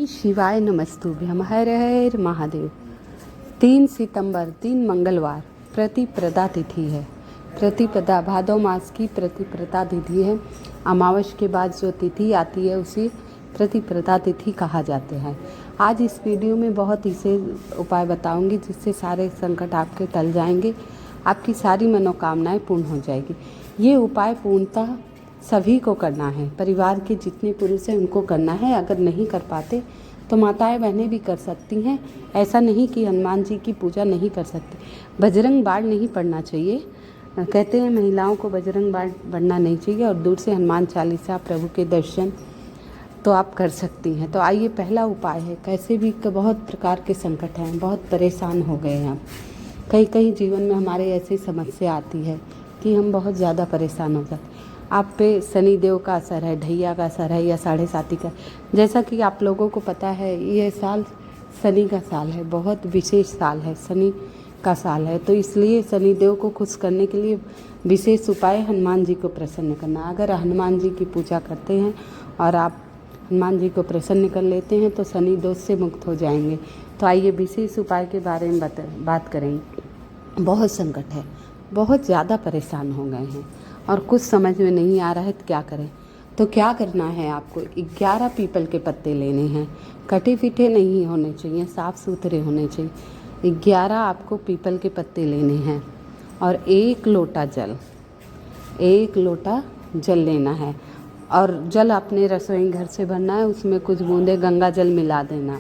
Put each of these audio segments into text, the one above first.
शिवाय नमस्तुभ्यम। हर हर महादेव। 3 सितंबर, 3 मंगलवार प्रतिप्रदा तिथि है। प्रतिप्रदा भादो मास की प्रतिप्रदा तिथि है। अमावस के बाद जो तिथि आती है उसे प्रतिप्रदा तिथि कहा जाता है। आज इस वीडियो में बहुत ऐसे उपाय बताऊंगी जिससे सारे संकट आपके टल जाएंगे, आपकी सारी मनोकामनाएं पूर्ण हो जाएगी। ये उपाय पूर्णतः सभी को करना है, परिवार के जितने पुरुष हैं उनको करना है। अगर नहीं कर पाते तो माताएं बहनें भी कर सकती हैं। ऐसा नहीं कि हनुमान जी की पूजा नहीं कर सकते। बजरंग बाण नहीं पढ़ना चाहिए, कहते हैं महिलाओं को बजरंग बाण पढ़ना नहीं चाहिए, और दूर से हनुमान चालीसा, प्रभु के दर्शन तो आप कर सकती हैं। तो आइए, पहला उपाय है। कैसे भी बहुत प्रकार के संकट हैं, बहुत परेशान हो गए हैं। कई जीवन में हमारे ऐसी समस्या आती है कि हम बहुत ज़्यादा परेशान हो जाते हैं। आप पे शनि देव का असर है, ढैया का असर है, या साढ़े साती का। जैसा कि आप लोगों को पता है, ये साल शनि का साल है, बहुत विशेष साल है, शनि का साल है। तो इसलिए शनि देव को खुश करने के लिए विशेष उपाय हनुमान जी को प्रसन्न करना। अगर हनुमान जी की पूजा करते हैं और आप हनुमान जी को प्रसन्न कर लेते हैं तो शनि दोष से मुक्त हो जाएंगे। तो आइए विशेष उपाय के बारे में बात करेंगे। बहुत संकट है, बहुत ज़्यादा परेशान हो गए हैं और कुछ समझ में नहीं आ रहा है तो क्या करें। तो क्या करना है, आपको 11 पीपल के पत्ते लेने हैं। कटे पीटे नहीं होने चाहिए, साफ़ सुथरे होने चाहिए। 11 आपको पीपल के पत्ते लेने हैं और 1 लोटा जल लेना है। और जल अपने रसोई घर से भरना है, उसमें कुछ बूंदे गंगा जल मिला देना।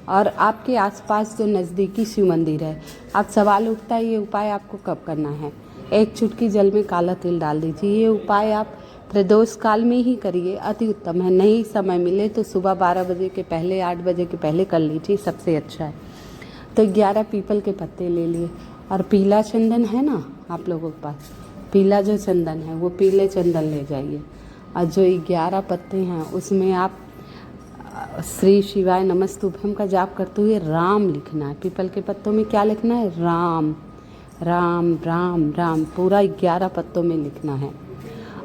और आपके आसपास जो नज़दीकी शिव मंदिर है, आप सवाल उठता है ये उपाय आपको कब करना है। 1 चुटकी जल में काला तिल डाल दीजिए। ये उपाय आप प्रदोष काल में ही करिए, अति उत्तम है। नहीं समय मिले तो सुबह 12 बजे के पहले, 8 बजे के पहले कर लीजिए, सबसे अच्छा है। तो 11 पीपल के पत्ते ले लिए, और पीला चंदन है ना आप लोगों के पास, पीला जो चंदन है वो पीले चंदन ले जाइए। और जो 11 पत्ते हैं उसमें आप श्री शिवाय नमस्तुभ्यम का जाप करते हुए राम लिखना है। पीपल के पत्तों में क्या लिखना है? राम राम राम राम, पूरा 11 पत्तों में लिखना है।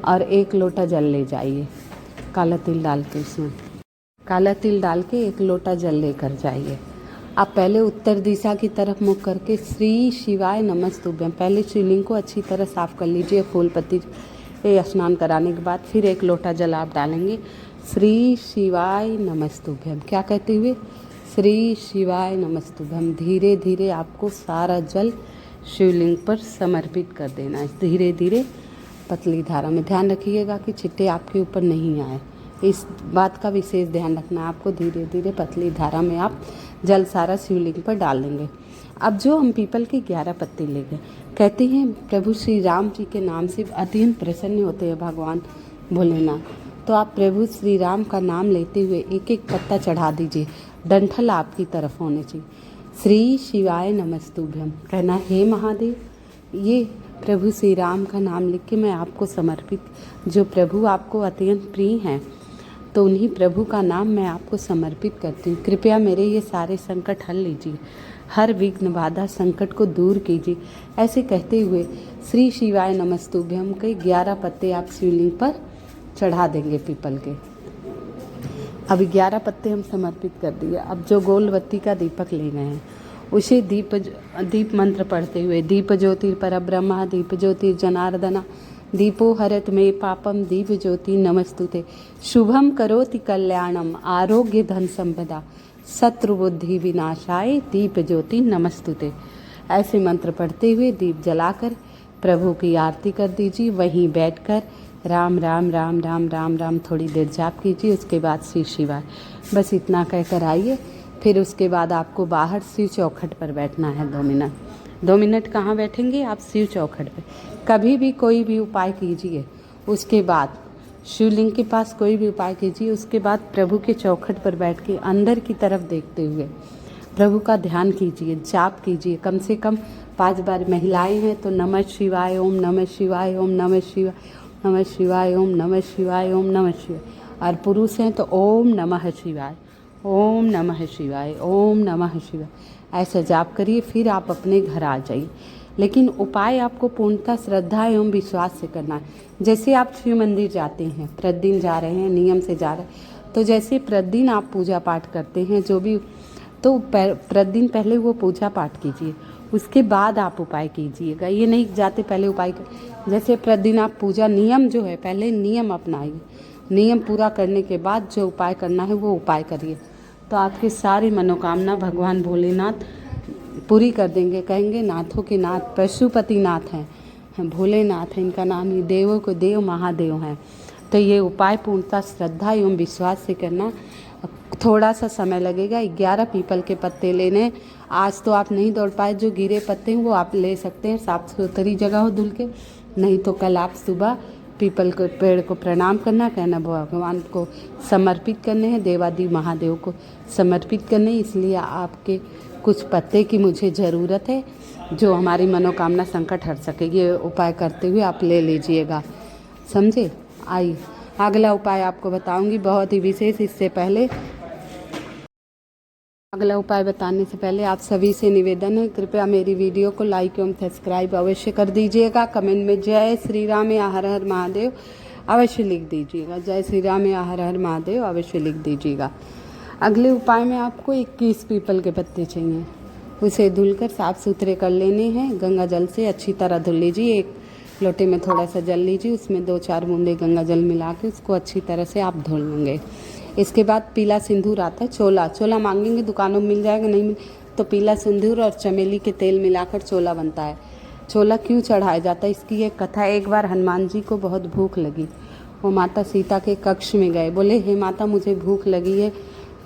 और 1 लोटा जल ले जाइए, काला तिल डाल के, उसमें काला तिल डाल के 1 लोटा जल लेकर जाइए। आप पहले उत्तर दिशा की तरफ मुख करके श्री शिवाय नमस्तुभ्यम, पहले शिवलिंग को अच्छी तरह साफ कर लीजिए। फूल पत्ती स्नान कराने के बाद फिर 1 लोटा जल आप डालेंगे। श्री शिवाय नमस्तुभ्यम क्या कहते हुए? श्री शिवाय नमस्तुभ्यम। धीरे धीरे आपको सारा जल शिवलिंग पर समर्पित कर देना है, धीरे धीरे पतली धारा में। ध्यान रखिएगा कि छिट्टे आपके ऊपर नहीं आए, इस बात का विशेष ध्यान रखना है आपको। धीरे धीरे पतली धारा में आप जल सारा शिवलिंग पर डाल देंगे। अब जो हम पीपल के 11 पत्ते ले गए, कहते हैं प्रभु श्री राम जी के नाम से अत्यंत प्रसन्न होते हैं भगवान भोलेनाथ। तो आप प्रभु श्री राम का नाम लेते हुए 1-1 पत्ता चढ़ा दीजिए। डंठल आपकी तरफ होने चाहिए। श्री शिवाय नमस्तुभ्यम कहना, हे महादेव, ये प्रभु श्री राम का नाम लिख के मैं आपको समर्पित, जो प्रभु आपको अत्यंत प्रिय हैं, तो उन्हीं प्रभु का नाम मैं आपको समर्पित करती हूँ। कृपया मेरे ये सारे संकट हल लीजिए, हर विघ्न बाधा संकट को दूर कीजिए। ऐसे कहते हुए श्री शिवाय नमस्तुभ्यम के 11 पत्ते आप शिवलिंग पर चढ़ा देंगे पीपल के। अब 11 पत्ते हम समर्पित कर दिए। अब जो गोलबत्ती का दीपक ले गए हैं उसे दीप मंत्र पढ़ते हुए, दीप ज्योति परब्रह्म, दीप ज्योति जनार्दना, दीपो हरत में पापम, दीप ज्योति नमस्तुते, शुभम करोति कल्याणम, आरोग्य धन संपदा, शत्रु बुद्धि विनाशाय, दीप ज्योति नमस्तुते। ऐसे मंत्र पढ़ते हुए दीप जलाकर प्रभु की आरती कर दीजिए। वहीं बैठकर राम राम राम राम राम राम थोड़ी देर जाप कीजिए। उसके बाद श्री शिवाय, बस इतना कहकर आइए। फिर उसके बाद आपको बाहर शिव चौखट पर बैठना है 2 मिनट। 2 मिनट कहाँ बैठेंगे आप? शिव चौखट पे। कभी भी कोई भी उपाय कीजिए, उसके बाद शिवलिंग के पास कोई भी उपाय कीजिए, उसके बाद प्रभु के चौखट पर बैठ के अंदर की तरफ देखते हुए प्रभु का ध्यान कीजिए, जाप कीजिए। कम से कम 5 बार। महिलाएं हैं तो नमः शिवाय, ओम नमः शिवाय, ओम नमः शिवाय, नमः शिवाय, ओम नमः शिवाय, ओम नमः शिवाय। और पुरुष हैं तो ओम नमः शिवाय, ओम नमः शिवाय, ओम नमः शिवाय, ऐसा जाप करिए। फिर आप अपने घर आ जाइए। लेकिन उपाय आपको पूर्णतः श्रद्धा एवं विश्वास से करना है। जैसे आप शिव मंदिर जाते हैं, प्रतिदिन जा रहे हैं, नियम से जा रहे हैं, तो जैसे प्रतिदिन आप पूजा पाठ करते हैं जो भी, तो प्रतिदिन पहले वो पूजा पाठ कीजिए, उसके बाद आप उपाय कीजिएगा। ये नहीं जाते पहले उपाय कर, जैसे प्रतिदिन आप पूजा नियम जो है पहले नियम अपनाइए, नियम पूरा करने के बाद जो उपाय करना है वो उपाय करिए, तो आपकी सारी मनोकामना भगवान भोलेनाथ पूरी कर देंगे। कहेंगे नाथों के नाथ पशुपति नाथ हैं, भोलेनाथ हैं, इनका नाम ही देवों को देव महादेव हैं। तो ये उपाय पूर्णतः श्रद्धा एवं विश्वास से करना। थोड़ा सा समय लगेगा। 11 पीपल के पत्ते लेने, आज तो आप नहीं दौड़ पाए, जो गिरे पत्ते हैं वो आप ले सकते हैं, साफ सुथरी जगह हो धुल के, नहीं तो कल आप सुबह पीपल के पेड़ को प्रणाम करना, कहना भगवान को समर्पित करने हैं, देवादिदेव महादेव को समर्पित करने, इसलिए आपके कुछ पत्ते की मुझे ज़रूरत है जो हमारी मनोकामना संकट हट सके। ये उपाय करते हुए आप ले लीजिएगा, समझे। आइए अगला उपाय आपको बताऊंगी, बहुत ही विशेष। इससे पहले अगला उपाय बताने से पहले आप सभी से निवेदन है, कृपया मेरी वीडियो को लाइक एवं सब्सक्राइब अवश्य कर दीजिएगा। कमेंट में जय श्री राम या हर हर महादेव अवश्य लिख दीजिएगा, जय श्री राम या हर हर महादेव अवश्य लिख दीजिएगा। अगले उपाय में आपको 21 पीपल के पत्ते चाहिए, उसे धुलकर साफ सुथरे कर लेने हैं। गंगा जल से अच्छी तरह धुल लीजिए, एक लोटे में थोड़ा सा जल लीजिए, उसमें 2-4 बूंदे गंगा जल मिला के उसको अच्छी तरह से आप धुल लेंगे। इसके बाद पीला सिंदूर आता है, चोला मांगेंगे दुकानों में मिल जाएगा, नहीं मिल तो पीला सिंदूर और चमेली के तेल मिलाकर चोला बनता है। चोला क्यों चढ़ाया जाता है, इसकी एक कथा है। एक बार हनुमान जी को बहुत भूख लगी, वो माता सीता के कक्ष में गए, बोले हे माता मुझे भूख लगी है,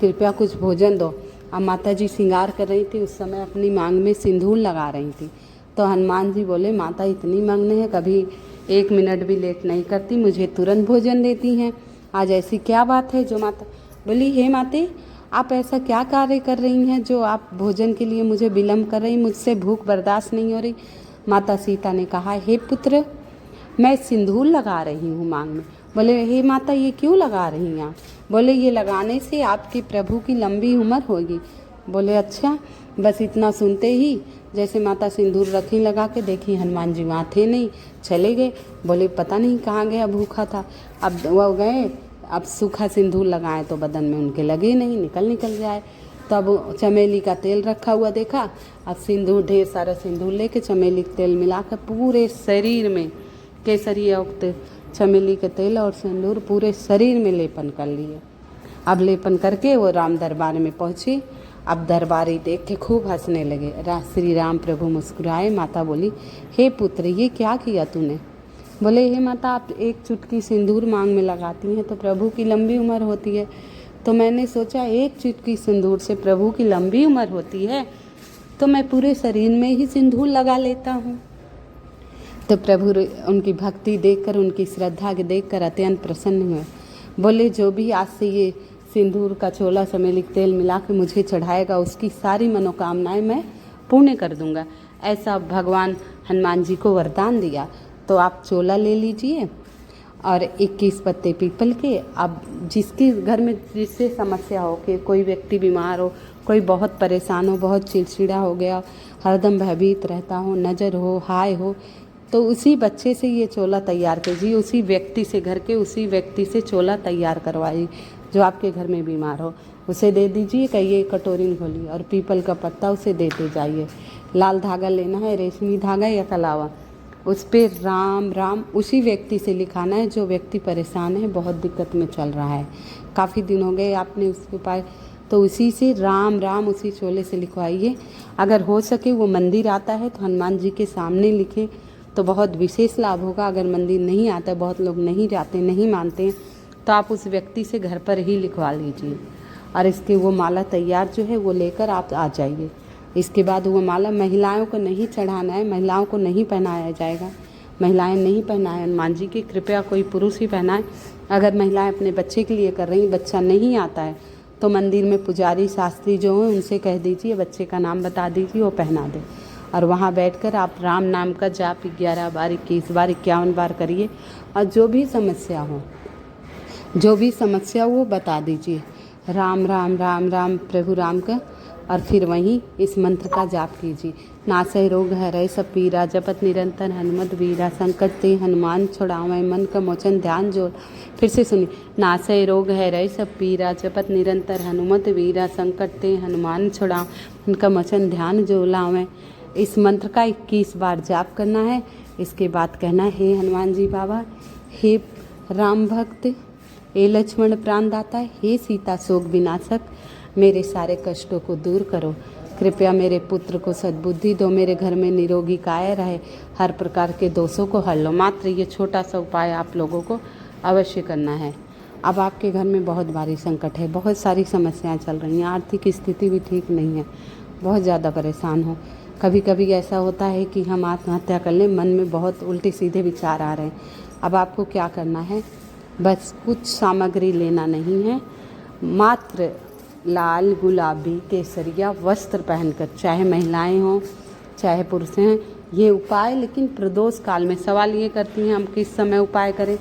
कृपया कुछ भोजन दो। अब माता जी श्रृंगार कर रही थी, उस समय अपनी मांग में सिंदूर लगा रही थी। तो हनुमान जी बोले माता इतनी मग्न है, कभी 1 मिनट भी लेट नहीं करती, मुझे तुरंत भोजन देती हैं, आज ऐसी क्या बात है जो माता। बोली हे माते आप ऐसा क्या कार्य कर रही हैं जो आप भोजन के लिए मुझे विलम्ब कर रही, मुझसे भूख बर्दाश्त नहीं हो रही। माता सीता ने कहा हे पुत्र मैं सिंदूर लगा रही हूँ मांग में। बोले हे माता ये क्यों लगा रही हैं आप। बोले ये लगाने से आपके प्रभु की लंबी उम्र होगी। बोले अच्छा। बस इतना सुनते ही जैसे माता सिंदूर रखी लगा के, देखी हनुमान जी वहाँ थे नहीं, चले गए। बोले पता नहीं कहाँ गया, भूखा था। अब वो गए, अब सूखा सिंदूर लगाए तो बदन में उनके लगे नहीं, निकल जाए। तब चमेली का तेल रखा हुआ देखा, अब सिंदूर ढेर सारा सिंदूर लेके चमेली का तेल मिलाकर पूरे शरीर में, केसरी युक्त चमेली के तेल और सिंदूर पूरे शरीर में लेपन कर लिए। अब लेपन करके वो राम दरबार में पहुँची। अब दरबारी देख के खूब हंसने लगे। श्री राम प्रभु मुस्कुराए। माता बोली हे पुत्र ये क्या किया तूने। बोले हे माता आप एक चुटकी सिंदूर मांग में लगाती हैं तो प्रभु की लंबी उम्र होती है, तो मैंने सोचा एक चुटकी सिंदूर से प्रभु की लंबी उम्र होती है तो मैं पूरे शरीर में ही सिंदूर लगा लेता हूँ। तो प्रभु उनकी भक्ति देखकर, उनकी श्रद्धा के देखकर अत्यंत प्रसन्न हुए। बोले जो भी आज से ये सिंदूर का चोला चमेली तेल मिला के मुझे चढ़ाएगा उसकी सारी मनोकामनाएं मैं पूर्ण कर दूंगा। ऐसा भगवान हनुमान जी को वरदान दिया। तो आप चोला ले लीजिए और 21 पत्ते पीपल के। अब जिसके घर में जिससे समस्या हो कि कोई व्यक्ति बीमार हो, कोई बहुत परेशान हो, बहुत चिड़चिड़ा हो गया, हरदम भयभीत रहता हो, नज़र हो, हाय हो, तो उसी बच्चे से ये चोला तैयार कीजिए, उसी व्यक्ति से, घर के उसी व्यक्ति से चोला तैयार करवाइए जो आपके घर में बीमार हो, उसे दे दीजिए। कहिए कटोरी खोलिए और पीपल का पत्ता उसे देते जाइए। लाल धागा लेना है, रेशमी धागा या कलावा, उस पर राम राम उसी व्यक्ति से लिखाना है जो व्यक्ति परेशान है, बहुत दिक्कत में चल रहा है, काफ़ी दिन हो गए आपने उसके पास, तो उसी से राम राम उसी चोले से लिखवाइए। अगर हो सके वो मंदिर आता है तो हनुमान जी के सामने लिखें तो बहुत विशेष लाभ होगा। अगर मंदिर नहीं आता, बहुत लोग नहीं जाते, नहीं मानते हैं, तो आप उस व्यक्ति से घर पर ही लिखवा लीजिए और इसके वो माला तैयार जो है वो लेकर आप आ जाइए। इसके बाद वो माला महिलाओं को नहीं चढ़ाना है, महिलाओं को नहीं पहनाया जाएगा, महिलाएं नहीं पहनाएं हनुमान जी की, कृपया कोई पुरुष ही पहनाए। अगर महिलाएं अपने बच्चे के लिए कर रही, बच्चा नहीं आता है तो मंदिर में पुजारी शास्त्री जो हैं उनसे कह दीजिए, बच्चे का नाम बता दीजिए, वो पहना दे। और वहाँ बैठकर आप राम नाम का जाप 11 बार, 21 बार, 51 बार करिए और जो भी समस्या हो वो बता दीजिए। राम राम राम राम प्रभु राम का और फिर वहीं इस मंत्र का जाप कीजिए। नासै रोग हरै सब पीरा, जपत निरंतर हनुमत वीरा, संकट ते हनुमान छुड़ावै, मन का मोचन ध्यान जोर। फिर से सुनिए, नासै रोग हरै सब पीरा, जपत निरंतर हनुमत वीरा, संकट ते हनुमान छुड़ावै, मन का मोचन ध्यान जो लावै। इस मंत्र का 21 बार जाप करना है। इसके बाद कहना है, हे हनुमान जी बाबा, हे राम भक्त, हे लक्ष्मण प्राणदाता, हे सीता शोक विनाशक, मेरे सारे कष्टों को दूर करो। कृपया मेरे पुत्र को सद्बुद्धि दो, मेरे घर में निरोगी काया रहे, हर प्रकार के दोषों को हल लो। मात्र ये छोटा सा उपाय आप लोगों को अवश्य करना है। अब आपके घर में बहुत भारी संकट है, बहुत सारी समस्याएं चल रही हैं, आर्थिक स्थिति भी ठीक नहीं है, बहुत ज़्यादा परेशान हो। कभी कभी ऐसा होता है कि हम आत्महत्या कर लें, मन में बहुत उल्टे सीधे विचार आ रहे हैं। अब आपको क्या करना है, बस कुछ सामग्री लेना नहीं है, मात्र लाल गुलाबी केसरिया वस्त्र पहनकर, चाहे महिलाएं हों चाहे पुरुष हैं, ये उपाय लेकिन प्रदोष काल में। सवाल ये करती हैं हम किस समय उपाय करें।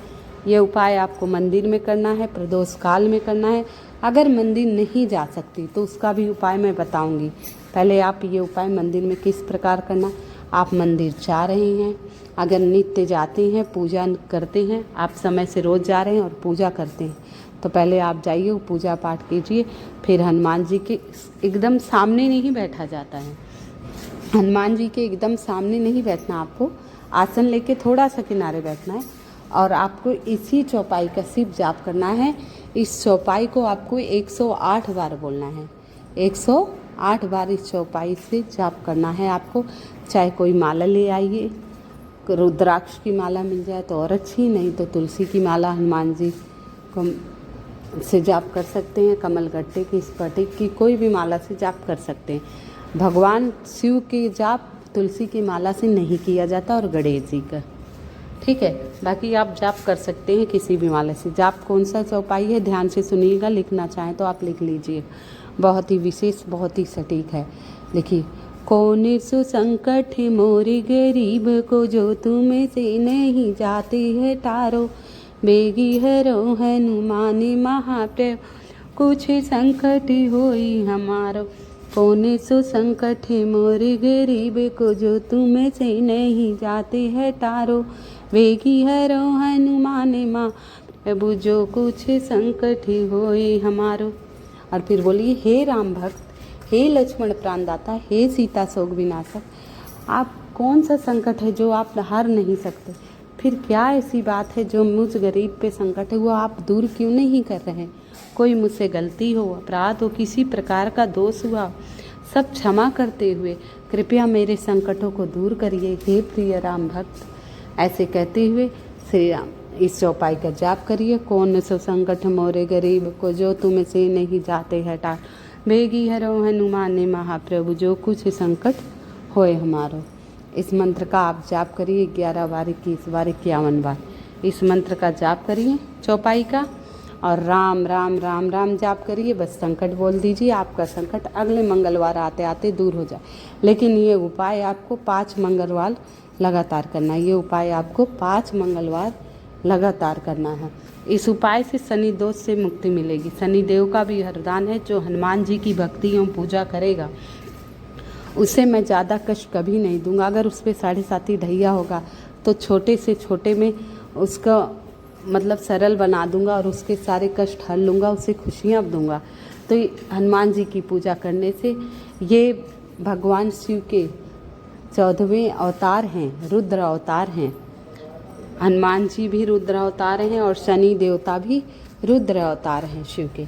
ये उपाय आपको मंदिर में करना है, प्रदोष काल में करना है। अगर मंदिर नहीं जा सकती तो उसका भी उपाय मैं बताऊंगी। पहले आप ये उपाय मंदिर में किस प्रकार करना। आप मंदिर जा रहे हैं, अगर नित्य जाते हैं, पूजा करते हैं, आप समय से रोज़ जा रहे हैं और पूजा करते हैं, तो पहले आप जाइए, पूजा पाठ कीजिए। फिर हनुमान जी के एकदम सामने नहीं बैठा जाता है, हनुमान जी के एकदम सामने नहीं बैठना, आपको आसन लेके थोड़ा सा किनारे बैठना है और आपको इसी चौपाई का सिर्फ जाप करना है। इस चौपाई को आपको 108 बार बोलना है, 108 बार इस चौपाई से जाप करना है आपको। चाहे कोई माला ले आइए, रुद्राक्ष की माला मिल जाए तो और अच्छी, नहीं तो तुलसी की माला हनुमान जी को से जाप कर सकते हैं, कमलगट्टे की, स्फटिक की, कोई भी माला से जाप कर सकते हैं। भगवान शिव के जाप तुलसी की माला से नहीं किया जाता और गणेश जी का, ठीक है। बाकी आप जाप कर सकते हैं किसी भी माला से। जाप कौन सा चौपाई है ध्यान से सुनिएगा, लिखना चाहें तो आप लिख लीजिए, बहुत ही विशेष, बहुत ही सटीक है। देखिए, कौन सो संकट मोरे गरीब को, जो तुम से नहीं जाते है टारो, बेगी हरो हनुमान महाप्रभु, कुछ संकट होई हमारो। कौन सो संकट मोरे गरीब को, जो तुम से नहीं जाते है टारो, बेगी हरो हनुमान महाप्रभु, जो कुछ संकट होई हमारो। और फिर बोलिए, हे राम भक्त, हे लक्ष्मण प्राणदाता, हे सीता शोक विनाशक। आप कौन सा संकट है जो आप हार नहीं सकते? फिर क्या ऐसी बात है जो मुझ गरीब पे संकट है वो आप दूर क्यों नहीं कर रहे हैं? कोई मुझसे गलती हो, अपराध हो, किसी प्रकार का दोष हुआ, सब क्षमा करते हुए कृपया मेरे संकटों को दूर करिए, हे प्रिय राम भक्त। ऐसे कहते हुए श्री राम इस चौपाई का जाप करिए। कौन सो संकट मोरे गरीब को, जो तुम से नहीं जाते हटा, बेगी हरो हनुमान महाप्रभु, जो कुछ संकट होए हमारो। इस मंत्र का आप जाप करिए 11 बार, 21 बार, 51 बार इस मंत्र का जाप करिए चौपाई का, और राम राम राम राम जाप करिए। बस संकट बोल दीजिए, आपका संकट अगले मंगलवार आते आते दूर हो जाए। लेकिन ये उपाय आपको 5 मंगलवार लगातार करना है। ये उपाय आपको 5 मंगलवार लगातार करना है। इस उपाय से शनि दोष से मुक्ति मिलेगी। शनि देव का भी वरदान है, जो हनुमान जी की भक्ति एवं पूजा करेगा उसे मैं ज़्यादा कष्ट कभी नहीं दूंगा। अगर उस पर 7.5 ढैया होगा तो छोटे से छोटे में उसका मतलब सरल बना दूंगा और उसके सारे कष्ट हल लूँगा, उसे खुशियाँ दूंगा। तो हनुमान जी की पूजा करने से, ये भगवान शिव के 14वें अवतार हैं, रुद्र अवतार हैं। हनुमान जी भी रुद्र अवतार हैं और शनि देवता भी रुद्र अवतार हैं शिव के।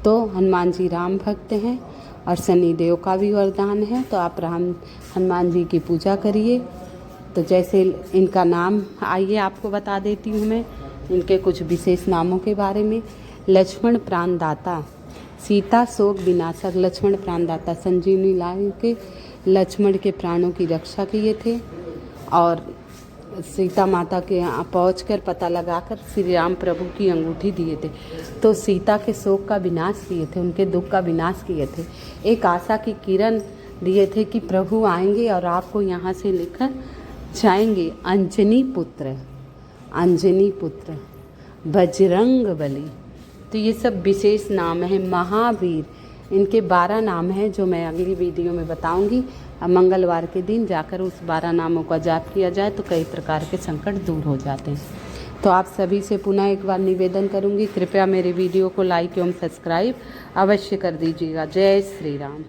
तो हनुमान जी राम भक्त हैं और शनि देव का भी वरदान है। तो आप हनुमान जी की पूजा करिए। तो जैसे इनका नाम, आइए आपको बता देती हूँ मैं इनके कुछ विशेष नामों के बारे में। लक्ष्मण प्राणदाता, सीता शोक विनाशक। लक्ष्मण प्राणदाता, संजीवनी लाल के लक्ष्मण के प्राणों की रक्षा किए थे और सीता माता के यहाँ पहुँच कर पता लगाकर श्री राम प्रभु की अंगूठी दिए थे। तो सीता के शोक का विनाश किए थे, उनके दुख का विनाश किए थे। एक आशा की किरण दिए थे कि प्रभु आएंगे और आपको यहाँ से लेकर जाएंगे। अंजनी पुत्र, अंजनी पुत्र, बजरंग बली। तो ये सब विशेष नाम है। महावीर, इनके 12 नाम हैं जो मैं अगली वीडियो में बताऊंगी। मंगलवार के दिन जाकर उस 12 नामों का जाप किया जाए तो कई प्रकार के संकट दूर हो जाते हैं। तो आप सभी से पुनः एक बार निवेदन करूंगी, कृपया मेरे वीडियो को लाइक एवं सब्सक्राइब अवश्य कर दीजिएगा। जय श्री राम।